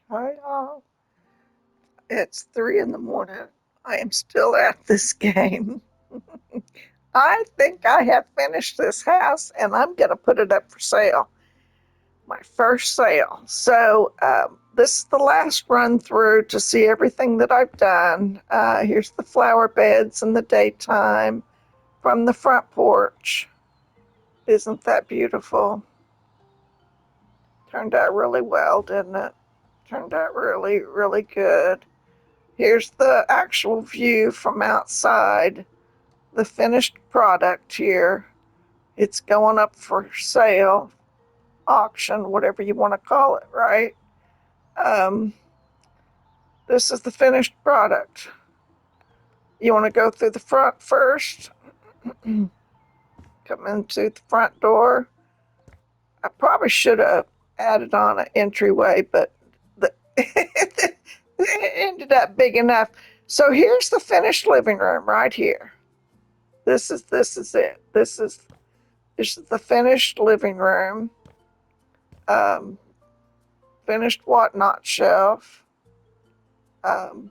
Hi, all. It's 3 in the morning. I am still at this game. I think I have finished this house and I'm going to put it up for sale. My first sale. This is the last run through to see everything that I've done. Here's the flower beds in the daytime from the front porch. Isn't that beautiful? Turned out really well, didn't it? Turned out really, really good. Here's the actual view from outside, the finished product here. It's going up for sale, auction, whatever you want to call it, right? Um, this is the finished product. You want to go through the front first, come into the front door. I probably should have added on an entryway, but it ended up big enough. So here's the finished living room right here. This is it. This is the finished living room, um, finished whatnot shelf, um,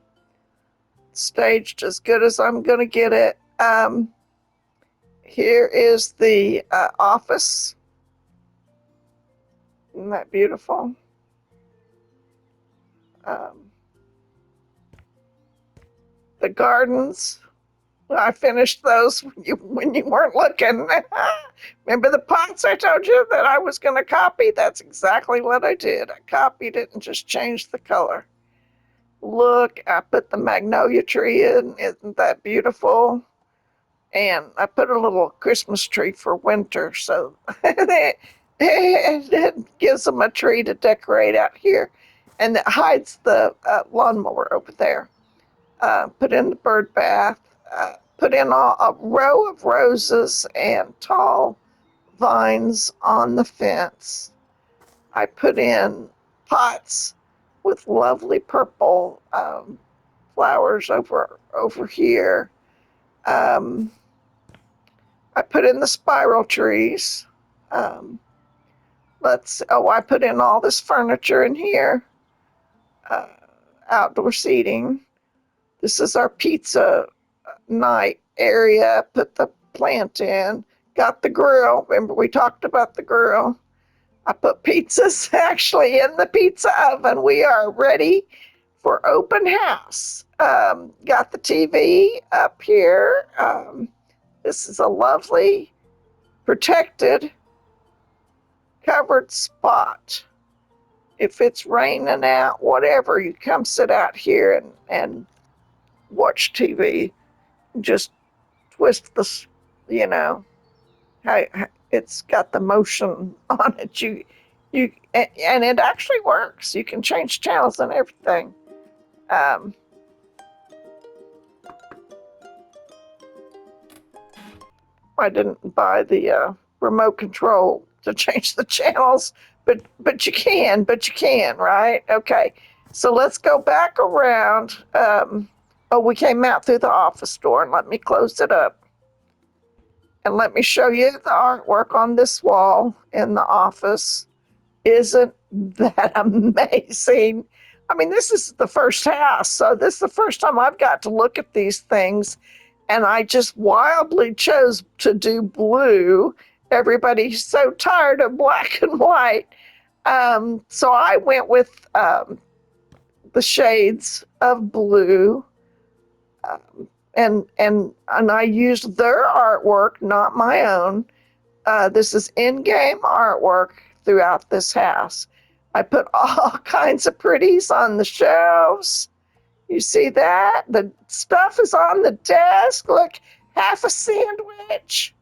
staged as good as I'm going to get it. Here is the office. Isn't that beautiful? Um, the gardens. I finished those when you weren't looking. Remember the pots I told you that I was going to copy? That's exactly what I did. I copied it and just changed the color. Look, I put the magnolia tree in. Isn't that beautiful? And I put a little Christmas tree for winter, so it gives them a tree to decorate out here, and it hides the lawnmower over there. Put in the bird bath. Put in a row of roses and tall vines on the fence. I put in pots with lovely purple flowers over here. Um, I put in the spiral trees. Um, I put in all this furniture in here. Uh, Outdoor seating. This is our pizza night area. Put the plant in. Got the grill. Remember we talked about the grill. I put pizzas actually in the pizza oven. We are ready for open house. Got the TV up here. This is a lovely protected covered spot. If it's raining out, whatever, you come sit out here and watch TV. Just twist you know, it's got the motion on it. And it actually works. You can change channels and everything. Um, I didn't buy the remote control to change the channels, but you can, right? Okay, so let's go back around. Oh, we came out through the office door, and let me close it up, and let me show you the artwork on this wall in the office. Isn't that amazing? I mean, this is the first house, so this is the first time I've got to look at these things, and I just wildly chose to do blue. Everybody's so tired of black and white. So I went with the shades of blue, and I used their artwork, not my own. This is in-game artwork throughout this house. I put all kinds of pretties on the shelves. You see that? The stuff is on the desk. Look, half a sandwich.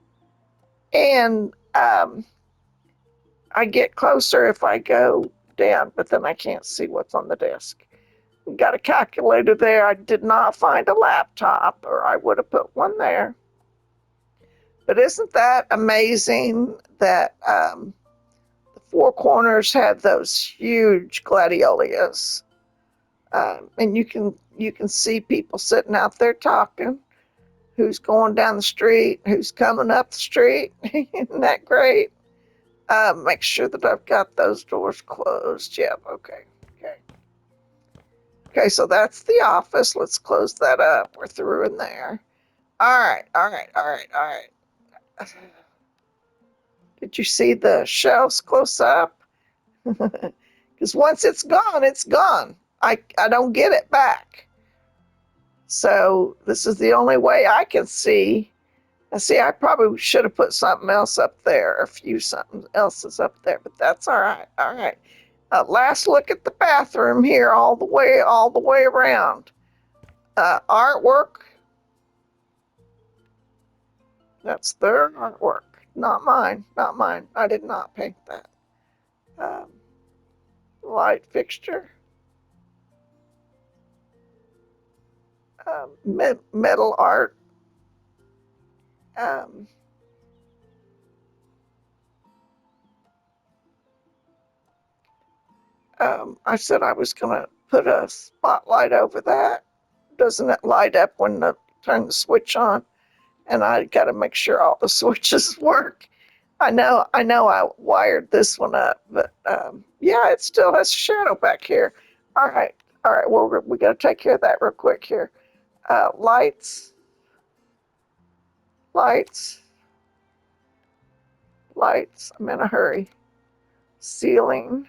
And I get closer if I go down, but then I can't see what's on the desk. Got a calculator there. I did not find a laptop, or I would have put one there. But isn't that amazing that the four corners had those huge gladiolus? And you can see people sitting out there talking. Who's going down the street? Who's coming up the street? Isn't that great? Make sure that I've got those doors closed. Yep. Okay. Okay. Okay, so that's the office. Let's close that up. We're through in there. All right, all right, all right, all right. Did you see the shelves close up? Because once it's gone, it's gone. I don't get it back. So this is the only way I can see. I see I probably should have put something else up there, a few something else's up there, but that's all right. All right. Last look at the bathroom here, all the way around. Artwork. That's their artwork, not mine. Not mine. I did not paint that. Um, Light fixture. Metal art. Um, I said I was going to put a spotlight over that. Doesn't it light up when I turn the switch on? And I got to make sure all the switches work. I wired this one up, but yeah, it still has a shadow back here. All right, all right. Well, we got to take care of that real quick here. Lights, lights, lights. I'm in a hurry. Ceiling.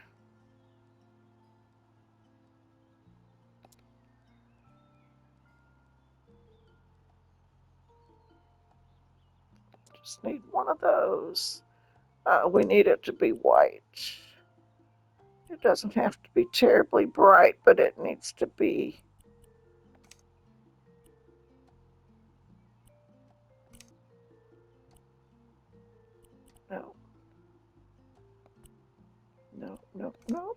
Just need one of those. We need it to be white. It doesn't have to be terribly bright, but it needs to be. No, no, no, no.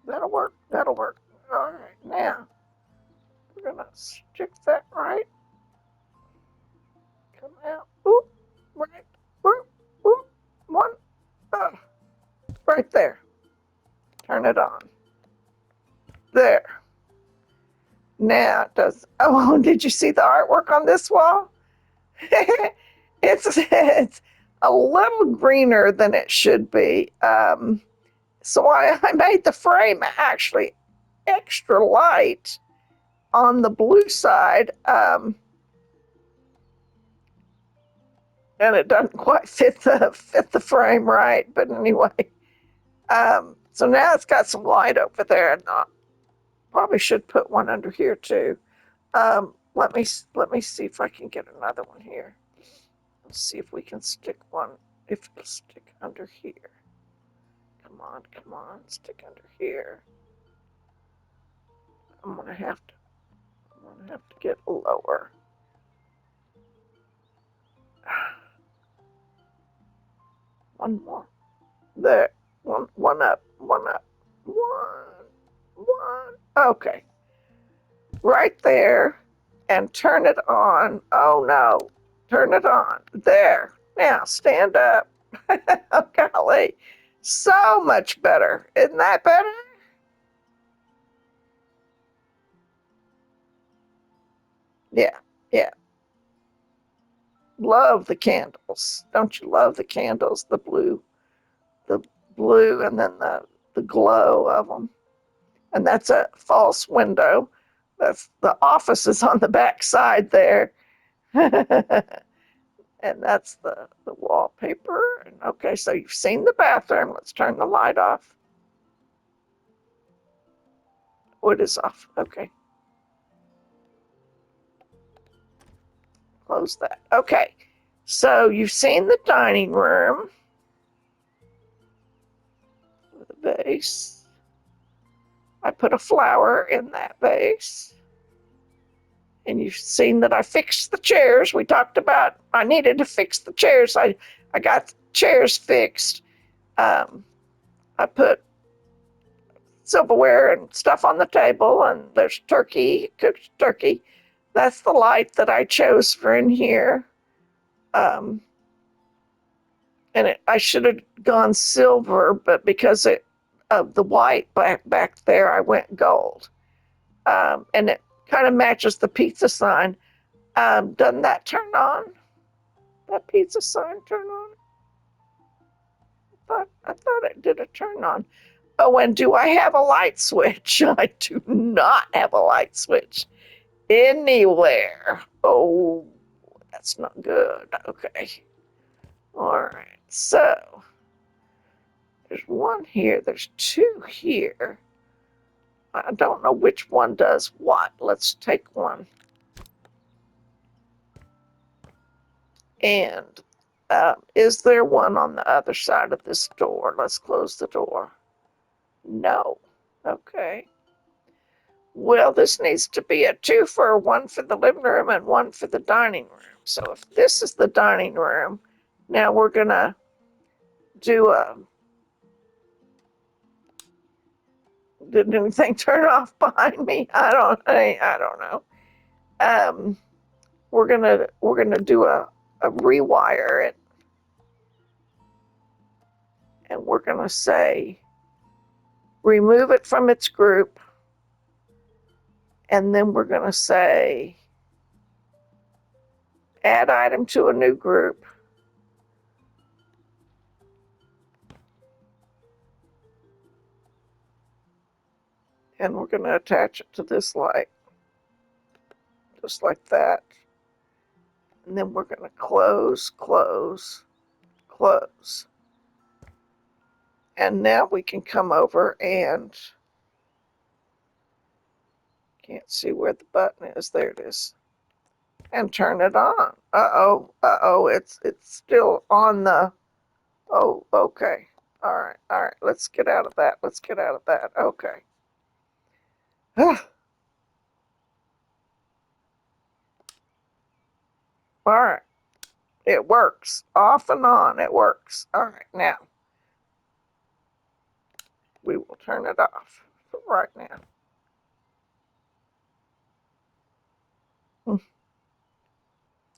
That'll work. That'll work. All right, now we're gonna stick that right. Come out. Oop, right. Oop, oop. One. Uh, right there. Turn it on. There. Now it does. Oh, did you see the artwork on this wall? It's a little greener than it should be. So I made the frame actually extra light on the blue side, and it doesn't quite fit the frame right. But anyway, so now it's got some light over there, and I probably should put one under here too. Let me see if I can get another one here. Let's see if we can stick one. If it'll stick under here. Come on, stick under here. I'm gonna have to. I'm gonna have to get lower. One more. There. One up. One up. One. Okay. Right there. And turn it on. Oh no. Turn it on. There. Now stand up. Oh, golly. So much better. Isn't that better? Yeah. Yeah. Love the candles. Don't you love the candles? The blue, and then the glow of them. And that's a false window. That's the office is on the back side there. And that's the wallpaper. And okay, so you've seen the bathroom. Let's turn the light off. Wood is off. Okay. Close that. Okay. So you've seen the dining room with a vase. I put a flower in that vase. And you've seen that I fixed the chairs. We talked about I needed to fix the chairs. I got the chairs fixed. Um, I put silverware and stuff on the table, and there's turkey, cooked turkey. That's the light that I chose for in here. Um, and I should have gone silver, but because of the white back there, I went gold. And it kind of matches the pizza sign. Doesn't that turn on? That pizza sign turn on? thought it did a turn on. Oh, and do I have a light switch? I do not have a light switch anywhere. Oh, that's not good. Okay. All right. So there's one here. There's two here. I don't know which one does what. Let's take one. And is there one on the other side of this door? Let's close the door. No. Okay. Well, this needs to be a two-for, one for the living room and one for the dining room. So if this is the dining room, now we're gonna do a. Did anything turn off behind me? I don't know. Um, we're gonna do a rewire it, and we're gonna say remove it from its group, and then we're gonna say add item to a new group. And we're going to attach it to this light, just like that. And then we're going to close, close, close. And now we can come over and can't see where the button is. There it is. And turn it on. Uh-oh, it's still on the, oh, okay. All right, let's get out of that. Let's get out of that. Okay. All right, it works. Off and on, it works. All right, now we will turn it off for right now.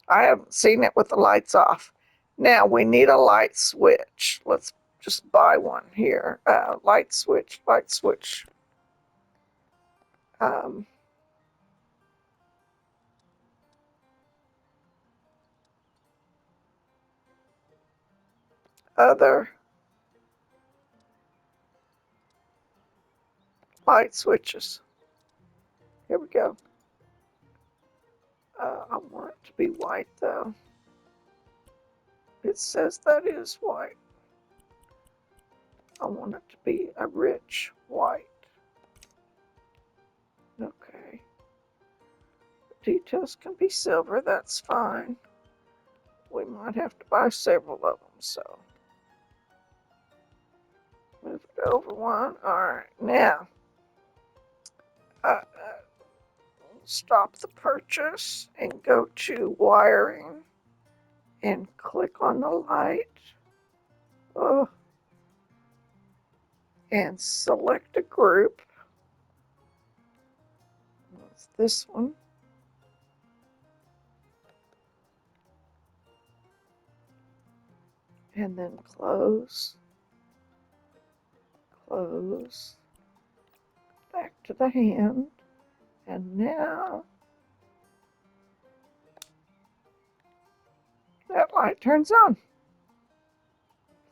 I haven't seen it with the lights off. Now we need a light switch. Let's just buy one here. Light switch, light switch. Um, Other light switches. Here we go. I want it to be white though. It says that is white. I want it to be a rich white. Okay. The details can be silver, that's fine. We might have to buy several of them, so move it over one. All right, now stop the purchase and go to wiring and click on the light. Oh, and select a group. That's this one. And then close, close, back to the hand. And now that light turns on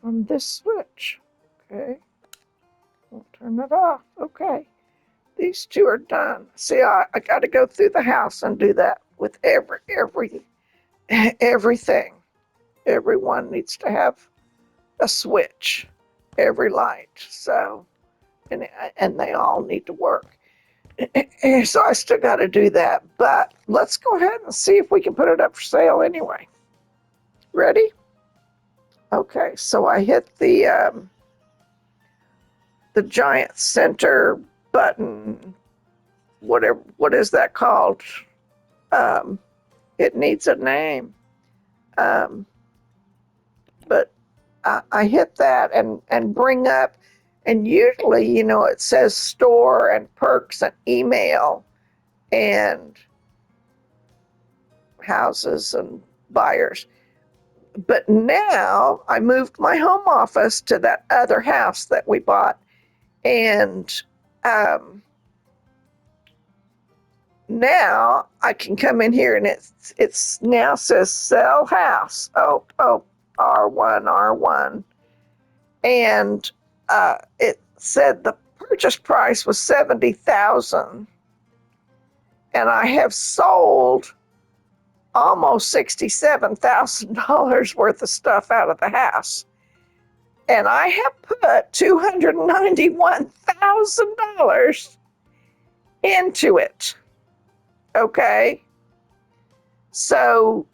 from this switch. Okay, we'll turn it off. Okay, these two are done. See, I got to go through the house and do that with everything. Everyone needs to have a switch, every light. So, and they all need to work. So I still got to do that. But let's go ahead and see if we can put it up for sale anyway. Ready? Okay. So I hit the giant center button. Whatever. What is that called? It needs a name. But I hit that and bring up, and usually, it says store and perks and email and houses and buyers. But now I moved my home office to that other house that we bought, and now I can come in here and it's now says sell house. Oh, R1, R1. and it said the purchase price was $70,000, and I have sold almost $67,000 worth of stuff out of the house. And I have put $291,000 into it. Okay. So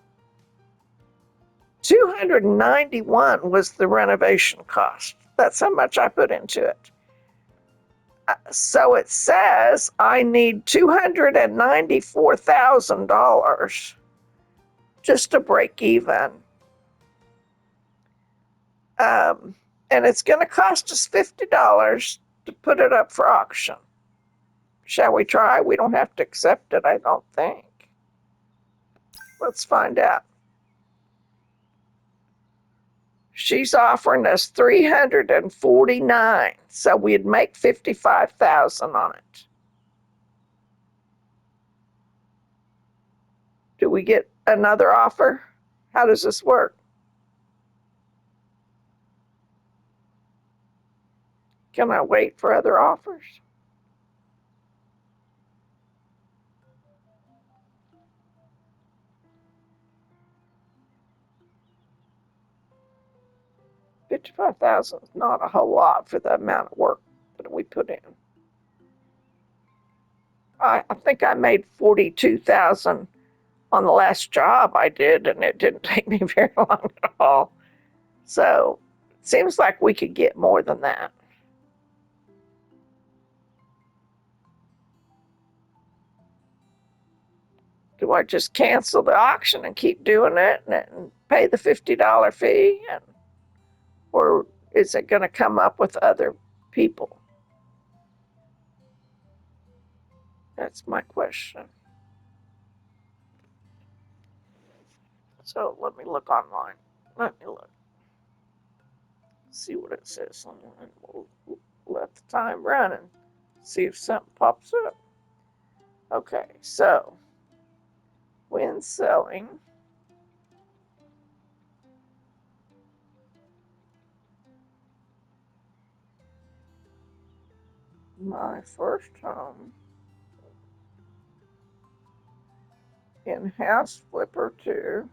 291 was the renovation cost. That's how much I put into it. So it says I need $294,000 just to break even. And it's going to cost us $50 to put it up for auction. Shall we try? We don't have to accept it, I don't think. Let's find out. She's offering us 349, so we'd make 55,000 on it. Do we get another offer? How does this work? Can I wait for other offers? $55,000 is not a whole lot for the amount of work that we put in. I think I made 42,000 on the last job I did, and it didn't take me very long at all. So it seems like we could get more than that. Do I just cancel the auction and keep doing it and pay the $50 fee? Or is it going to come up with other people? That's my question. So let me look online. Let me look. See what it says online. We'll let the time run and see if something pops up. Okay, so when selling, my first home in house.For 2,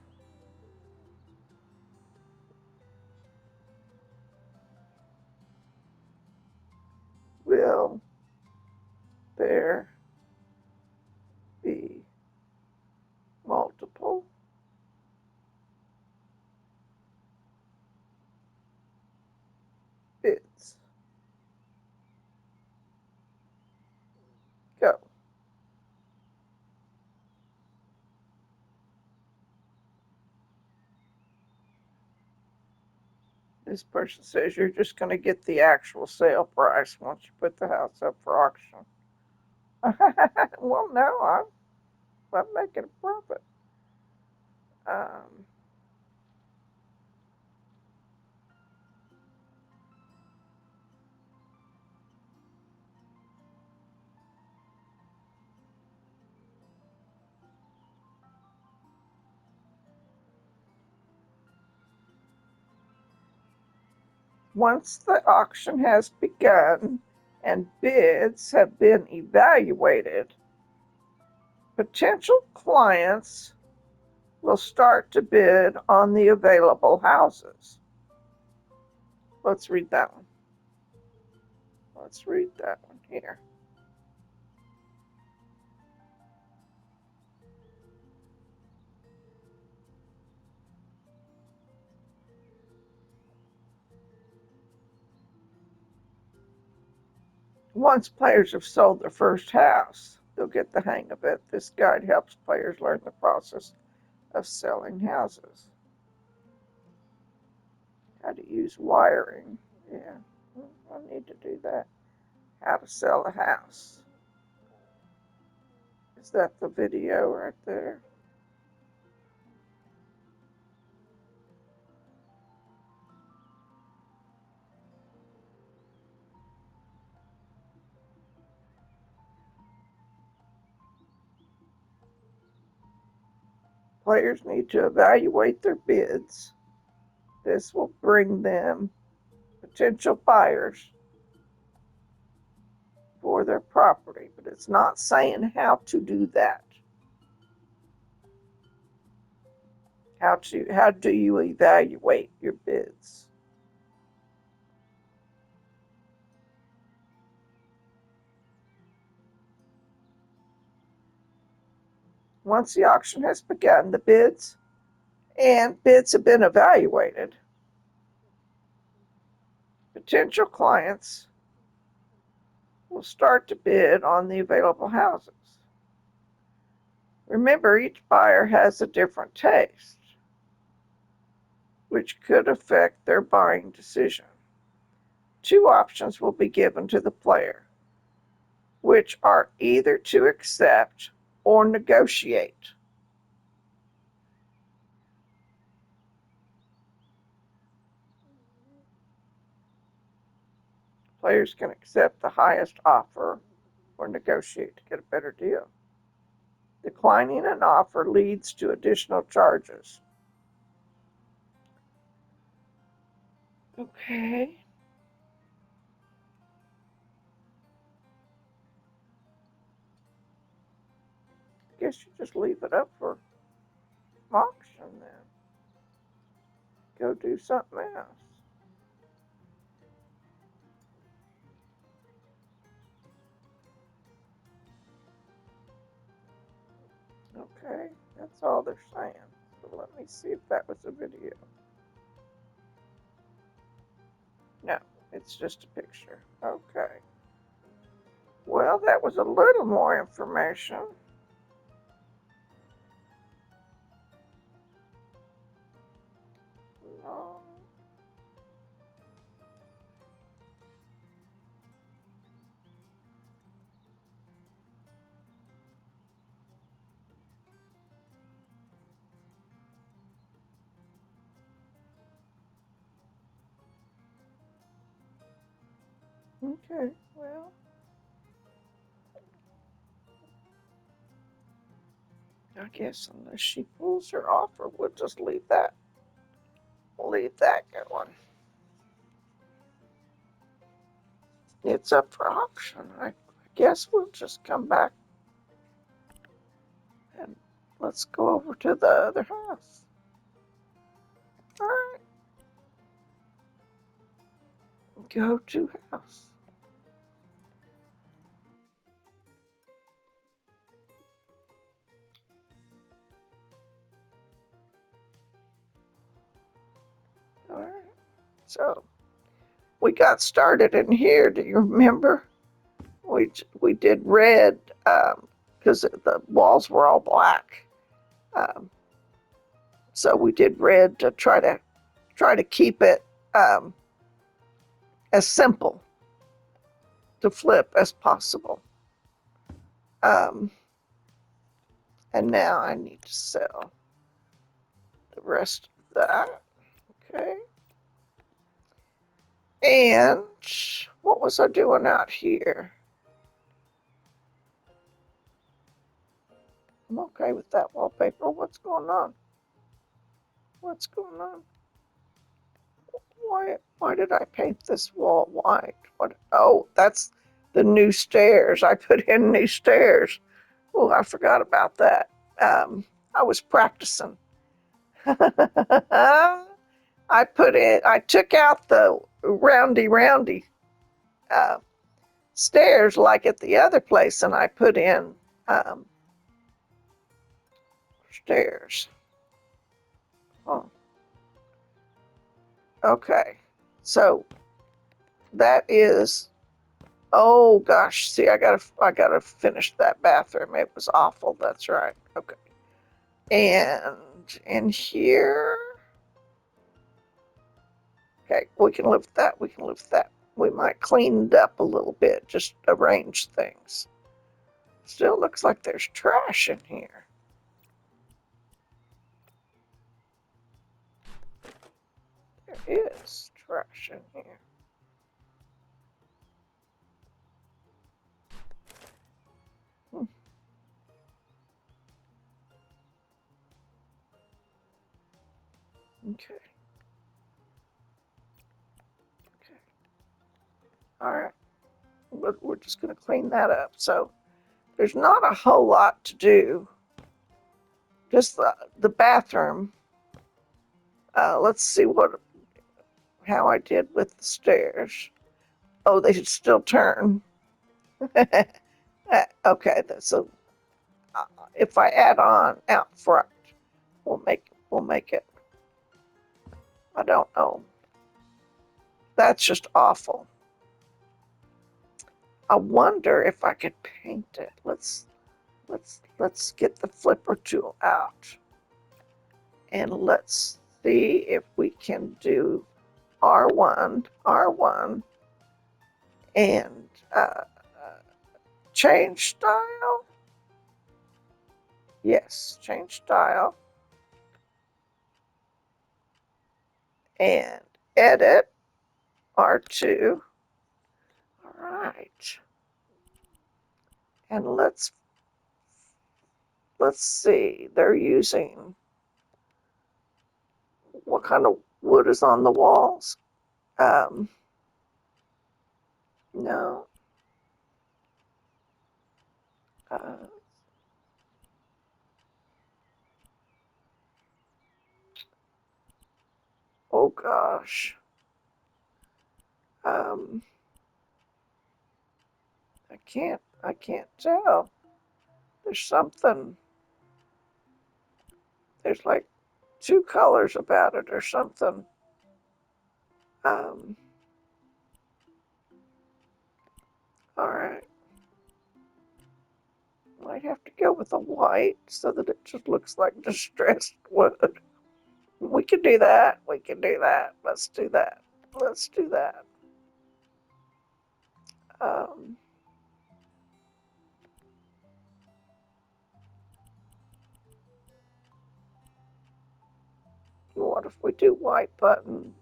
will there be multiple bids? Go. This person says you're just going to get the actual sale price once you put the house up for auction. Well, no, I'm making a profit. Um, Once the auction has begun and bids have been evaluated, potential clients will start to bid on the available houses. Let's read that one. Let's read that one here. Once players have sold their first house, they'll get the hang of it. This guide helps players learn the process of selling houses. How to use wiring. Yeah, I need to do that. How to sell a house. Is that the video right there? Players need to evaluate their bids. This will bring them potential buyers for their property, but it's not saying how to do that. How do you evaluate your bids? Once the auction has begun, the bids have been evaluated, potential clients will start to bid on the available houses. Remember, each buyer has a different taste, which could affect their buying decision. Two options will be given to the player, which are either to accept or negotiate. Players can accept the highest offer or negotiate to get a better deal. Declining an offer leads to additional charges. Okay. Guess you just leave it up for auction then. Go do something else. Okay, that's all they're saying. So let me see if that was a video. No, it's just a picture. Okay. Well, that was a little more information. No. Okay, well, I guess unless she pulls her offer, we'll just leave that. We'll leave that going. It's up for auction. I guess we'll just come back and let's go over to the other house. All right. Go to house. All right. So we got started in here. Do you remember? We did red because the walls were all black. Um, so we did red to try to keep it as simple to flip as possible. Um, and now I need to sell the rest of that. Okay. And what was I doing out here? I'm okay with that wallpaper. What's going on? What's going on? Why did I paint this wall white? What? Oh, that's the new stairs. I put in new stairs. Oh, I forgot about that. I was practicing. I took out the roundy uh, stairs like at the other place, and I put in um, stairs. Oh, okay. So that is. Oh gosh, see, I gotta finish that bathroom. It was awful. That's right. Okay. And in here, okay, we can live with that. We can live with that. We might clean it up a little bit, just arrange things. Still looks like there's trash in here. There is trash in here. Hmm. Okay. Okay. All right, but we're just going to clean that up. So there's not a whole lot to do. Just the bathroom. Let's see how I did with the stairs. Oh, they should still turn. Okay, so if I add on out front, we'll make it. I don't know. That's just awful. I wonder if I could paint it. Let's get the flipper tool out and let's see if we can do R1, and change style. Yes, change style and edit R2. All right, and let's see. They're using what kind of wood is on the walls? Um, no. Uh, oh gosh. Um, I can't tell. There's something. There's like two colors about it or something. Um, all right. Might have to go with a white so that it just looks like distressed wood. We can do that. We can do that. Let's do that. Let's do that. Um, what if we do white button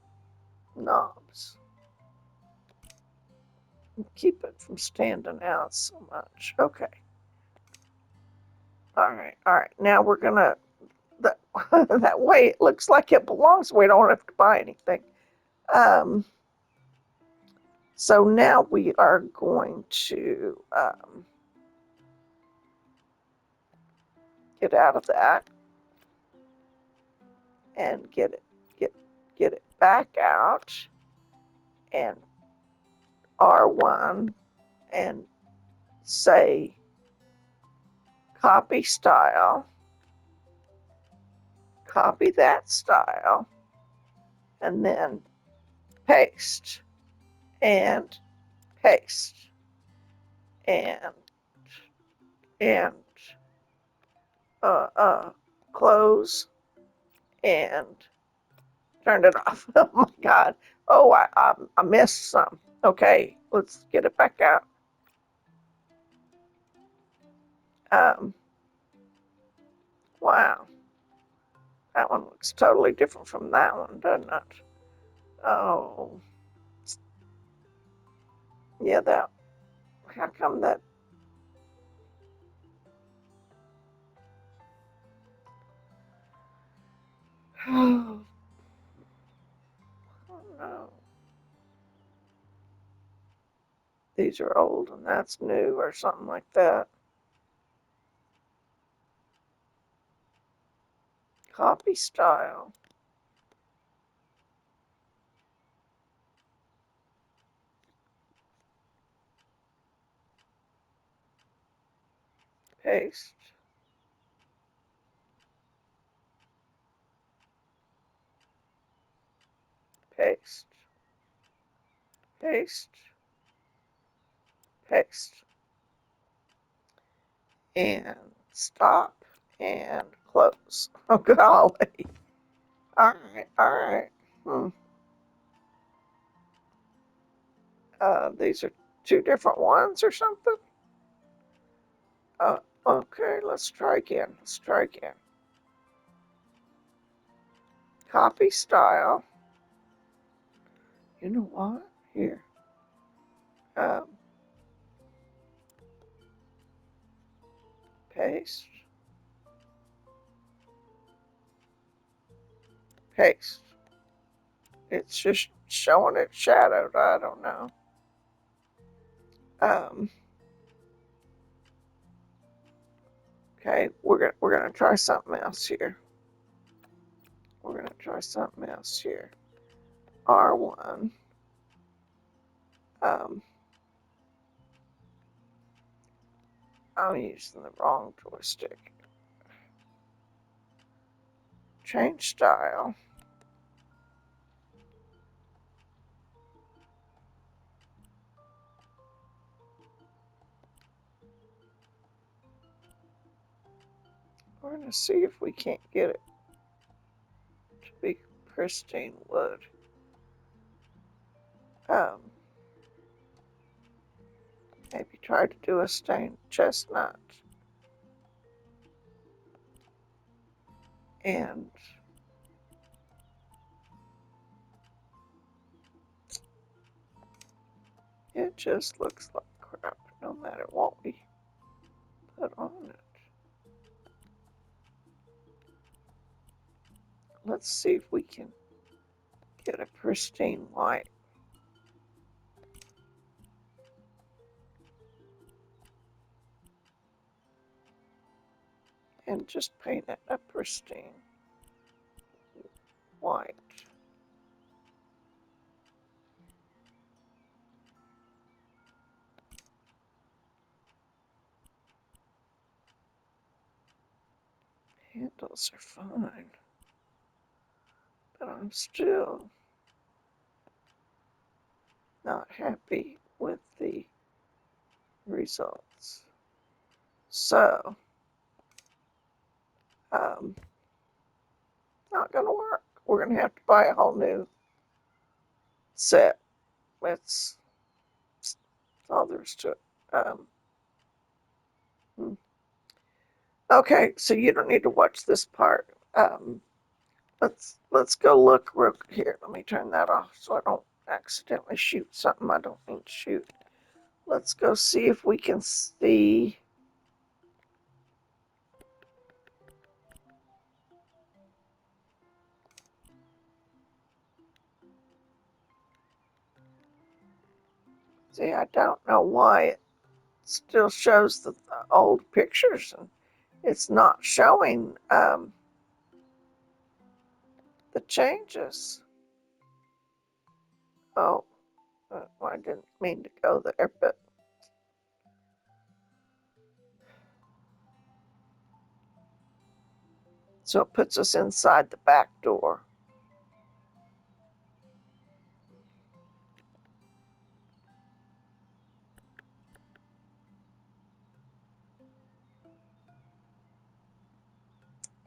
knobs? Keep it from standing out so much. Okay. All right. All right. Now we're gonna that that way it looks like it belongs. We don't have to buy anything. Um, so now we are going to get out of that and get get it back out and R1 and say copy style, copy that style, and then paste and paste and and uh, uh, close and turn it off. Oh my God. Oh, I missed some. Okay, let's get it back out. Um, wow, that one looks totally different from that one, doesn't it? Oh, yeah, that. How come that? Oh no, these are old and that's new or something like that. Copy style, paste, paste, paste, paste, and stop and close. Oh golly. All right, all right. Hmm. These are two different ones or something. Okay, let's try again. Let's try again. Copy style. You know what? Here. Um, paste. Paste. It's just showing it shadowed. I don't know. Um, okay, we're gonna try something else here. We're gonna try something else here. R1. Um, I'm using the wrong joystick. Change style. We're gonna see if we can't get it to be pristine wood. Um, maybe try to do a stained chestnut. And it just looks like crap no matter what we put on it. Let's see if we can get a pristine white. And just paint it a pristine white. Handles are fine, but I'm still not happy with the results. So, not gonna work. We're gonna have to buy a whole new set. That's all there is to it. Hmm. Okay, so you don't need to watch this part. Let's go look real here. Let me turn that off so I don't accidentally shoot something I don't need to shoot. Let's go see if we can see. See, I don't know why it still shows the old pictures and it's not showing the changes. Oh, well, I didn't mean to go there, but so it puts us inside the back door.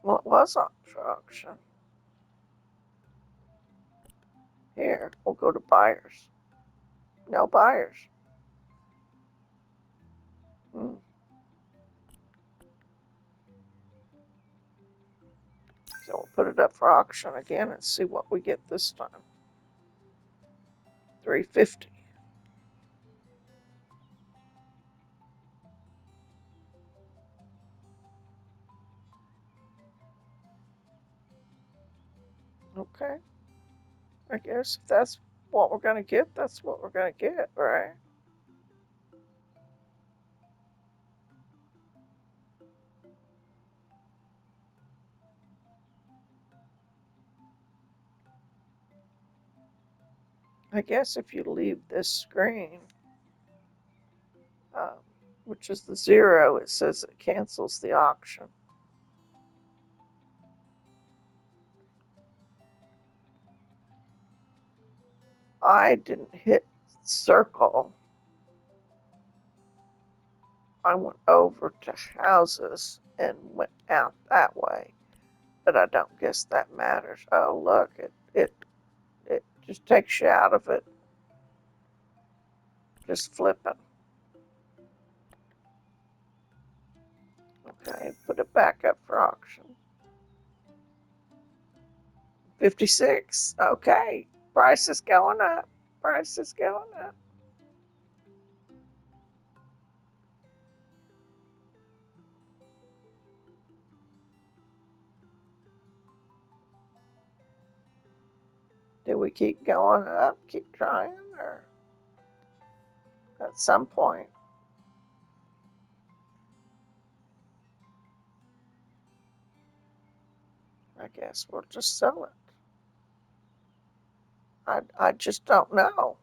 Well, it was up for auction. Here, we'll go to buyers. No buyers. Hmm. So we'll put it up for auction again and see what we get this time. $350. Okay. I guess if that's what we're gonna get, that's what we're gonna get, right? I guess if you leave this screen, um, which is the 0, it says it cancels the auction. I didn't hit circle. I went over to houses and went out that way, but I don't guess that matters. Oh, look, it just takes you out of it. Just flipping. Okay, put it back up for auction. 56. Okay, price is going up. Price is going up. Do we keep going up? Keep trying, or at some point. I guess we'll just sell it. I just don't know.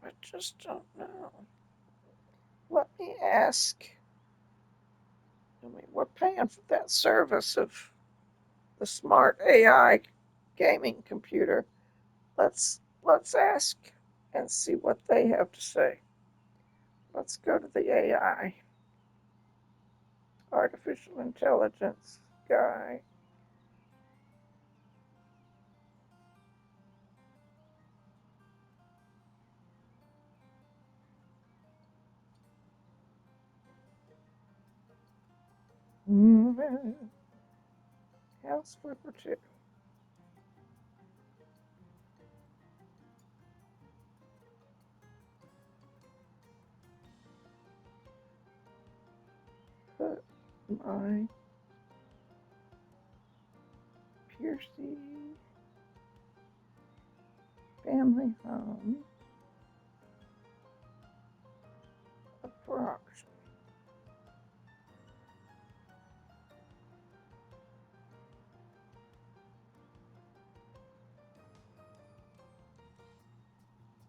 I just don't know. Let me ask. I mean, we're paying for that service of the smart AI gaming computer. Let's ask and see what they have to say. Let's go to the AI, artificial intelligence guy. House.For 2. Put my Piercy family home up for auction.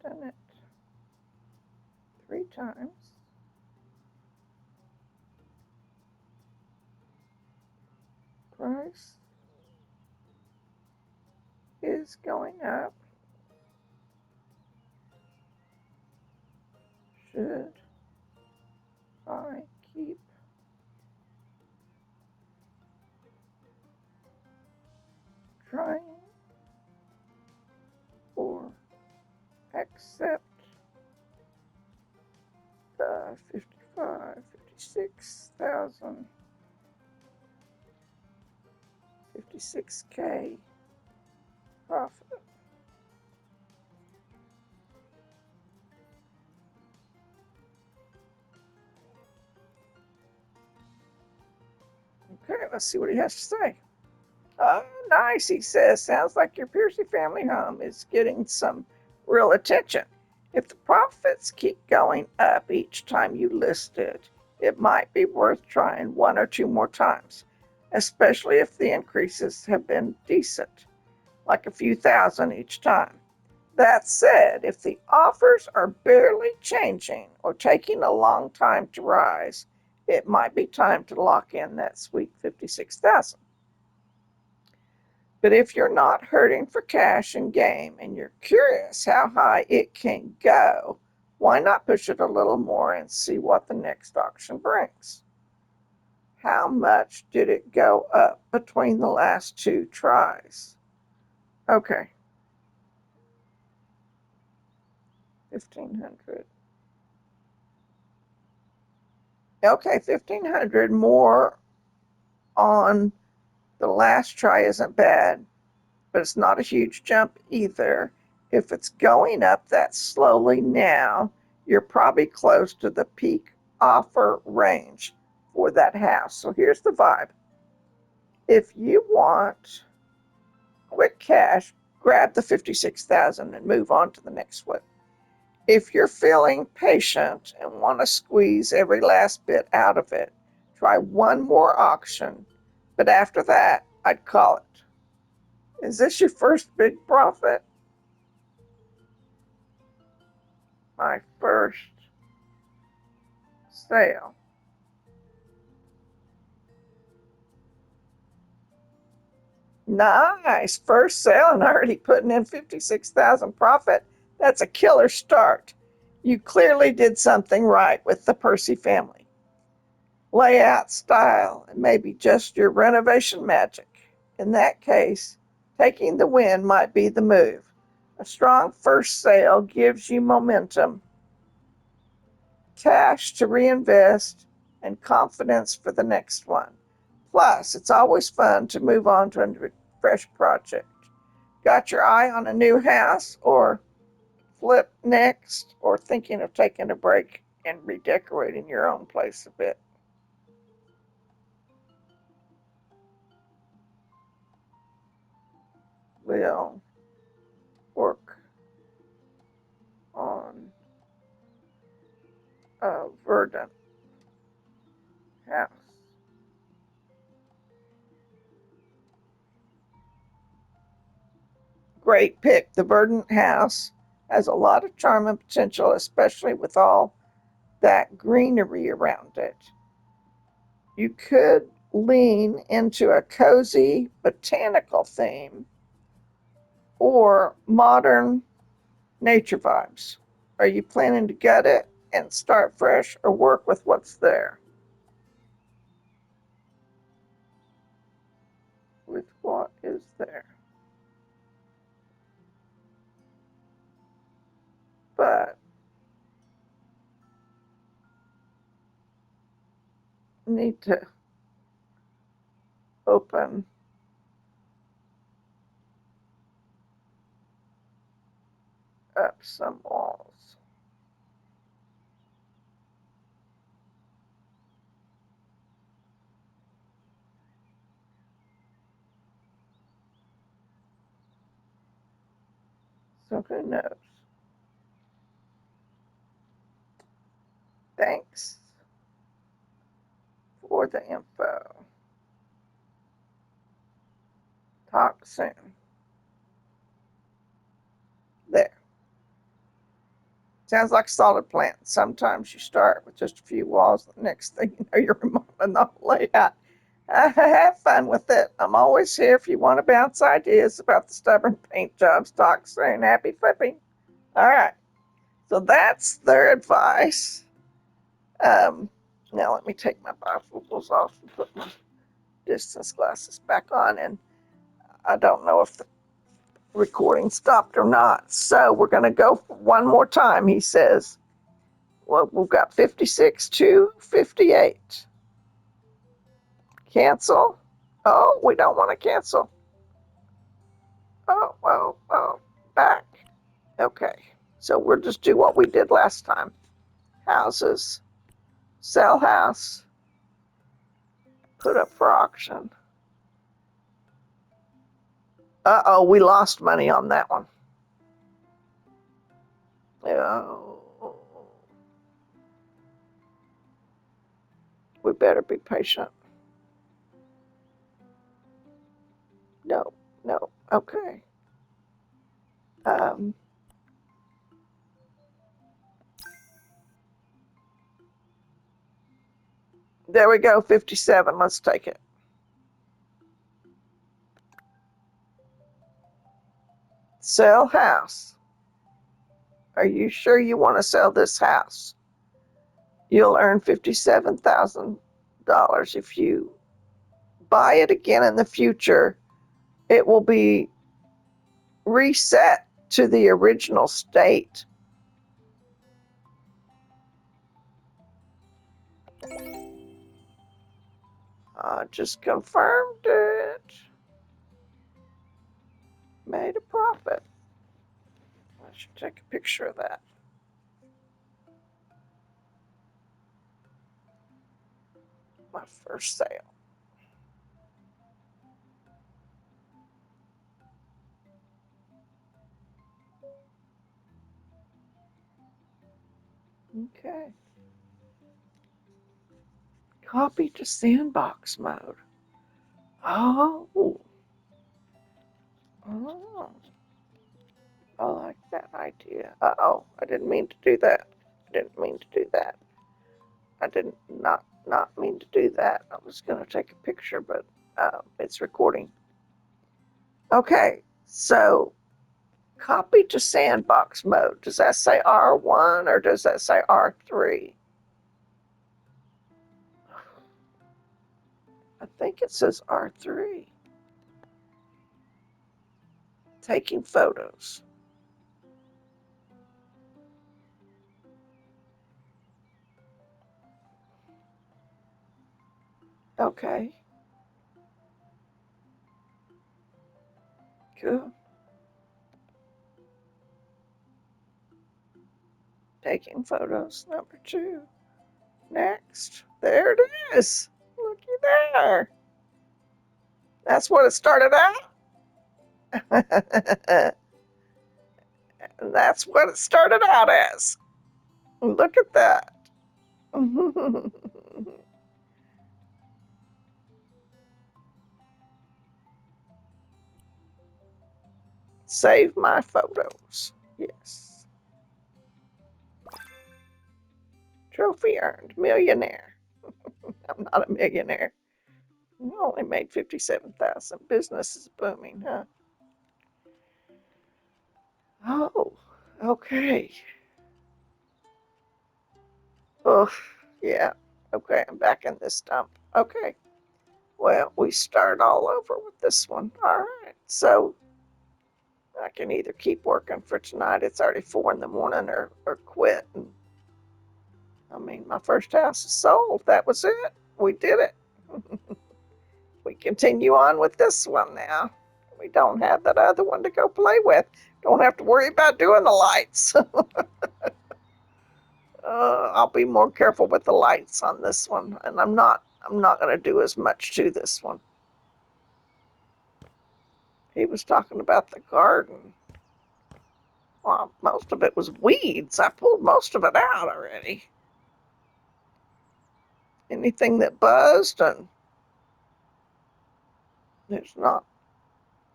Done it 3 times. Price is going up. Should I keep trying or accept the 55, 56,000, 56K profit? Okay, let's see what he has to say. Oh, nice, he says. Sounds like your Piercy family home is getting some real attention. If the profits keep going up each time you list it, it might be worth trying 1 or 2 more times, especially if the increases have been decent, like a few thousand each time. That said, if the offers are barely changing or taking a long time to rise, it might be time to lock in that sweet 56,000. But if you're not hurting for cash and game and you're curious how high it can go, why not push it a little more and see what the next auction brings? How much did it go up between the last 2 tries? Okay, 1,500. Okay, 1,500 more on the last try isn't bad, but it's not a huge jump either. If it's going up that slowly now, you're probably close to the peak offer range for that house. So here's the vibe. If you want quick cash, grab the 56,000 and move on to the next one. If you're feeling patient and want to squeeze every last bit out of it, try one more auction, but after that, I'd call it. Is this your first big profit? My first sale. Nice. First sale and already putting in 56,000 profit. That's a killer start. You clearly did something right with the Percy family. Layout, style, and maybe just your renovation magic. In that case, taking the win might be the move. A strong first sale gives you momentum, cash to reinvest, and confidence for the next one. Plus, it's always fun to move on to a fresh project. Got your eye on a new house or flip next, or thinking of taking a break and redecorating your own place a bit? will work on a verdant house. Great pick. The verdant house has a lot of charm and potential, especially with all that greenery around it. You could lean into a cozy botanical theme or modern nature vibes. Are you planning to gut it and start fresh or work with what's there? With what is there? But need to open up some walls. So who knows? Thanks for the info. Talk soon. There. Sounds like a solid plan. Sometimes you start with just a few walls, the next thing you know, you're remodeling the whole layout. Have fun with it. I'm always here if you want to bounce ideas about the stubborn paint jobs. Talk soon. Happy flipping. All right. So that's their advice. Um, Now let me take my bifocals off and put my distance glasses back on. And I don't know if the recording stopped or not. So we're going to go one more time, he says. Well, we've got 56 to 58. Cancel. Oh, we don't want to cancel. Oh, well, back. Okay. So we'll just do what we did last time. Houses, sell house, put up for auction. Uh-oh, we lost money on that one. Oh, we better be patient. No, no. Okay. Um, there we go, 57. Let's take it. Sell house. Are you sure you want to sell this house? You'll earn $57,000 if you buy it again in the future. It will be reset to the original state. I just confirmed it. Made a profit. I should take a picture of that. My first sale. Okay. Copy to sandbox mode. Oh. Oh. I like that idea. Uh-oh. I didn't mean to do that. I didn't mean to do that. I did not mean to do that. I was going to take a picture, but it's recording. Okay. So copy to sandbox mode. Does that say R1 or does that say R3? I think it says R3. Taking photos. Okay. Cool. Taking photos. Number 2. Next. There it is. Looky there. That's what it started out. That's what it started out as. Look at that. Save my photos. Yes. Trophy earned. Millionaire. I'm not a millionaire. I only made 57,000. Business is booming, huh? Oh, okay. Oh, yeah. Okay, I'm back in this dump. Okay. Well, we start all over with this one. All right. So I can either keep working for tonight, it's already 4 in the morning, or quit. And, I mean, my first house is sold. That was it. We did it. We continue on with this one now. We don't have that other one to go play with. Don't have to worry about doing the lights. I'll be more careful with the lights on this one, and I'm not going to do as much to this one. He was talking about the garden. Well, most of it was weeds. I pulled most of it out already. Anything that buzzed, and there's not,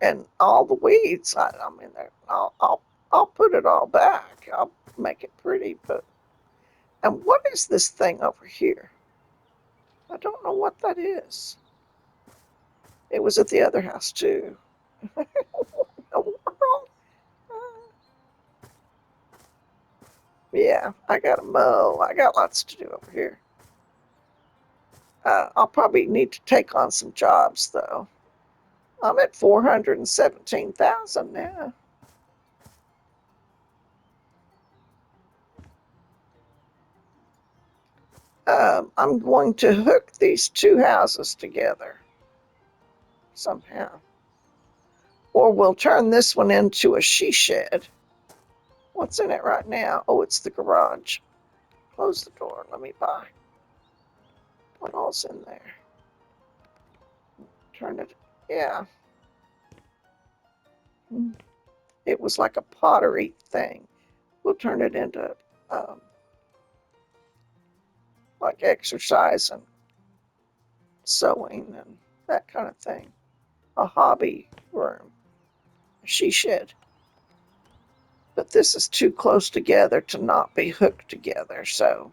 and all the weeds. I mean, I'll put it all back. I'll make it pretty. But and what is this thing over here? I don't know what that is. It was at the other house too. What in the world? Yeah, I gotta mow. I got lots to do over here. I'll probably need to take on some jobs though. I'm at 417,000 now. I'm going to hook these two houses together somehow. Or we'll turn this one into a she shed. What's in it right now? Oh, it's the garage. Close the door. Let me buy. What all's in there? Turn it. Yeah. It was like a pottery thing. We'll turn it into um, like exercise and sewing and that kind of thing. A hobby room. A she shed. But this is too close together to not be hooked together, so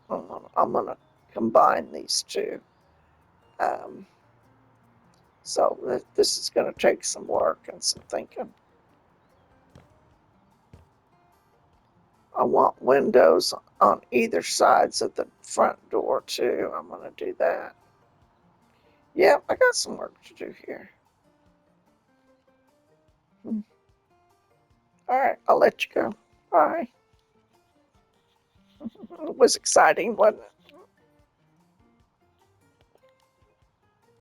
I'm gonna combine these two. Um, so this is gonna take some work and some thinking. I want windows on either sides of the front door too. I'm gonna do that. Yeah, I got some work to do here. All right, I'll let you go. Bye. It was exciting, wasn't it?